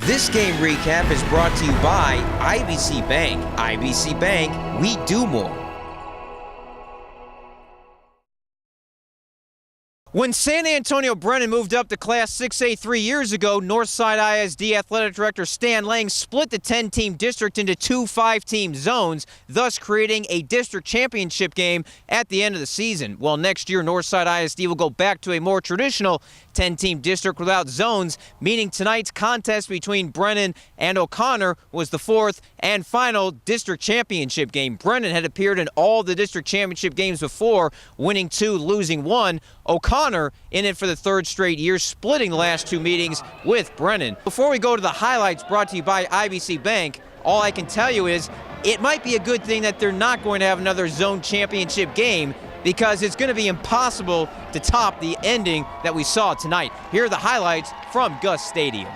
This game recap is brought to you by IBC Bank. IBC Bank, we do more. When San Antonio Brennan moved up to Class 6A 3 years ago, Northside ISD Athletic Director Stan Lang split the 10-team district into two 5-team zones, thus creating a district championship game at the end of the season. Well, next year, Northside ISD will go back to a more traditional 10-team district without zones, meaning tonight's contest between Brennan and O'Connor was the fourth and final district championship game. Brennan had appeared in all the district championship games before, winning 2, losing 1. O'Connor in it for the third straight year, splitting the last 2 meetings with Brennan. Before we go to the highlights brought to you by IBC Bank, all I can tell you is it might be a good thing that they're not going to have another zone championship game, because it's going to be impossible to top the ending that we saw tonight. Here are the highlights from Gus Stadium.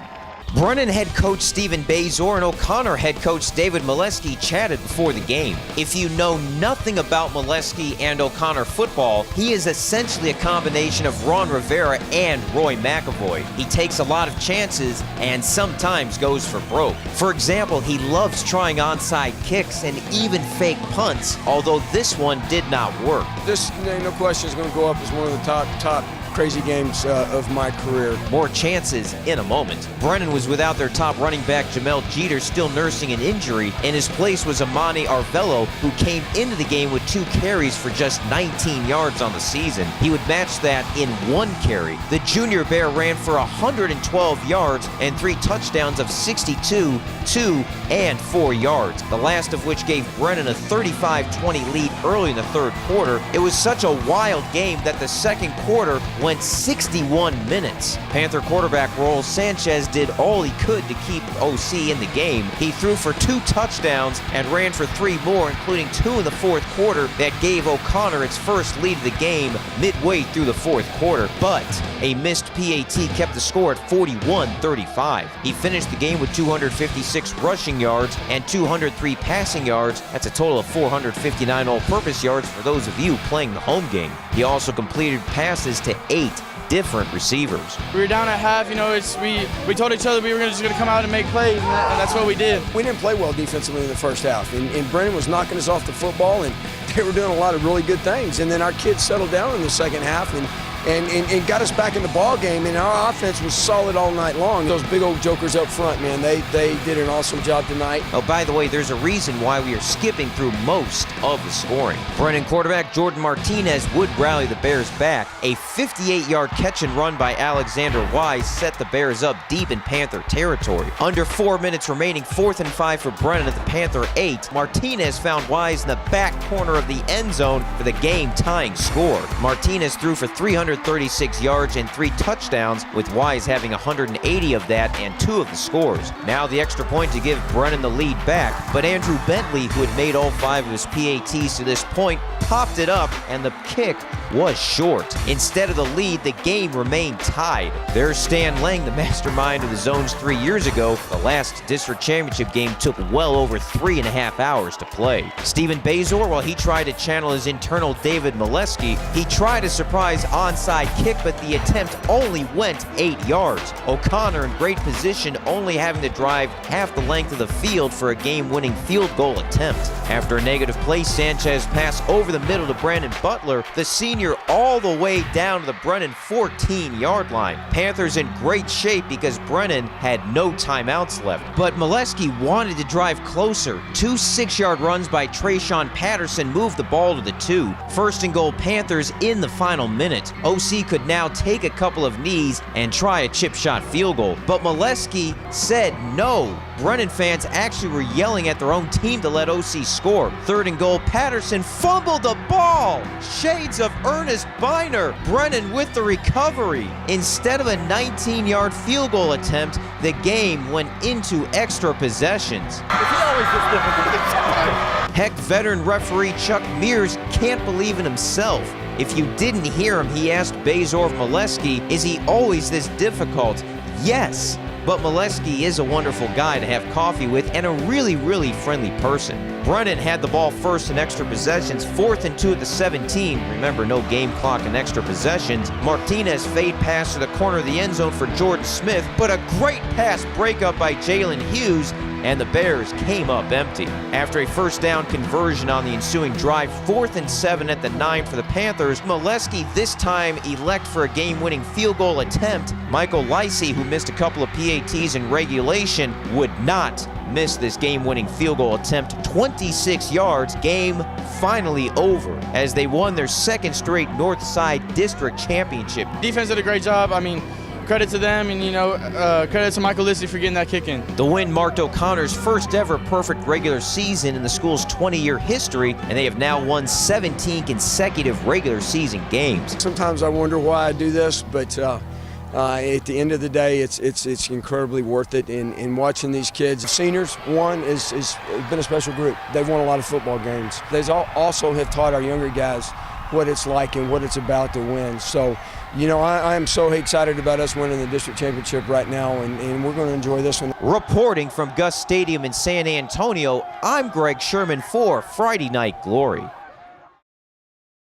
Brennan head coach Stephen Bezor and O'Connor head coach David Malesky chatted before the game. If you know nothing about Malesky and O'Connor football, he is essentially a combination of Ron Rivera and Roy McAvoy. He takes a lot of chances and sometimes goes for broke. For example, he loves trying onside kicks and even fake punts, although this one did not work. This, no question, is going to go up as one of the top crazy games of my career. More chances in a moment. Brennan was without their top running back Jamel Jeter, still nursing an injury. In his place was Amani Arvello, who came into the game with 2 carries for just 19 yards on the season. He would match that in 1 carry. The junior Bear ran for 112 yards and 3 touchdowns of 62, 2, and 4 yards, the last of which gave Brennan a 35-20 lead early in the third quarter. It was such a wild game that the second quarter went 61 minutes. Panther quarterback Roel Sanchez did all he could to keep OC in the game. He threw for 2 touchdowns and ran for 3 more, including 2 in the fourth quarter, that gave O'Connor its first lead of the game midway through the fourth quarter. But a missed PAT kept the score at 41-35. He finished the game with 256 rushing yards and 203 passing yards. That's a total of 459 all-purpose yards for those of you playing the home game. He also completed passes to 8 different receivers. We were down at half, we told each other we were just going to come out and make plays, and that's what we did. We didn't play well defensively in the first half, and Brennan was knocking us off the football, and they were doing a lot of really good things. And then our kids settled down in the second half and got us back in the ball game, and our offense was solid all night long. Those big old jokers up front, man, they did an awesome job tonight. Oh, by the way, there's a reason why we are skipping through most of the scoring. Brennan quarterback Jordan Martinez would rally the Bears back. A 58-yard catch and run by Alexander Wise set the Bears up deep in Panther territory. Under 4 minutes remaining, 4th and 5 for Brennan at the Panther 8. Martinez found Wise in the back corner of the end zone for the game-tying score. Martinez threw for 336 yards and 3 touchdowns, with Wise having 180 of that and 2 of the scores. Now the extra point to give Brennan the lead back, but Andrew Bentley, who had made all 5 of his PATs to this point, popped it up, and the kick was short. Instead of the lead, the game remained tied. There's Stan Lang, the mastermind of the zones 3 years ago. The last district championship game took well over 3.5 hours to play. Stephen Bezor, while he tried to channel his internal David Malesky, he tried a surprise onside kick, but the attempt only went 8 yards. O'Connor in great position, only having to drive half the length of the field for a game-winning field goal attempt. After a negative play, Sanchez passed over the middle to Brandon Butler, the senior, all the way down to the Brennan 14-yard line. Panthers in great shape because Brennan had no timeouts left. But Malesky wanted to drive closer. 2 6-yard runs by Trayshawn Patterson moved the ball to the 2. 1st and goal Panthers in the final minute. OC could now take a couple of knees and try a chip shot field goal. But Malesky said no. Brennan fans actually were yelling at their own team to let OC score. 3rd and goal, Patterson fumbled the ball. Shades of Ernest Biner. Brennan with the recovery. Instead of a 19-yard field goal attempt, the game went into extra possessions. Heck, veteran referee Chuck Mears can't believe in himself. If you didn't hear him, he asked Bezor of Malesky, "Is he always this difficult?" Yes. but Malesky is a wonderful guy to have coffee with and a really, really friendly person. Brennan had the ball first in extra possessions, 4th and 2 at the 17. Remember, no game clock in extra possessions. Martinez fade pass to the corner of the end zone for Jordan Smith, but a great pass breakup by Jalen Hughes, and the Bears came up empty. After a first down conversion on the ensuing drive, 4th and 7 at the 9 for the Panthers, Malesky this time elect for a game-winning field goal attempt. Michael Lisey, who missed a couple of PATs in regulation, would not miss this game-winning field goal attempt. 26 yards, game finally over as they won their 2nd straight Northside District Championship. Defense did a great job. I mean, credit to them, and credit to Michael Lisey for getting that kick in. The win marked O'Connor's first ever perfect regular season in the school's 20-year history, and they have now won 17 consecutive regular season games. Sometimes I wonder why I do this, but at the end of the day, it's incredibly worth it. And watching these kids, seniors, one is been a special group. They've won a lot of football games. They also have taught our younger guys what it's like and what it's about to win. So, I am so excited about us winning the district championship right now, and we're going to enjoy this one. Reporting from Gus Stadium in San Antonio, I'm Greg Sherman for Friday Night Glory.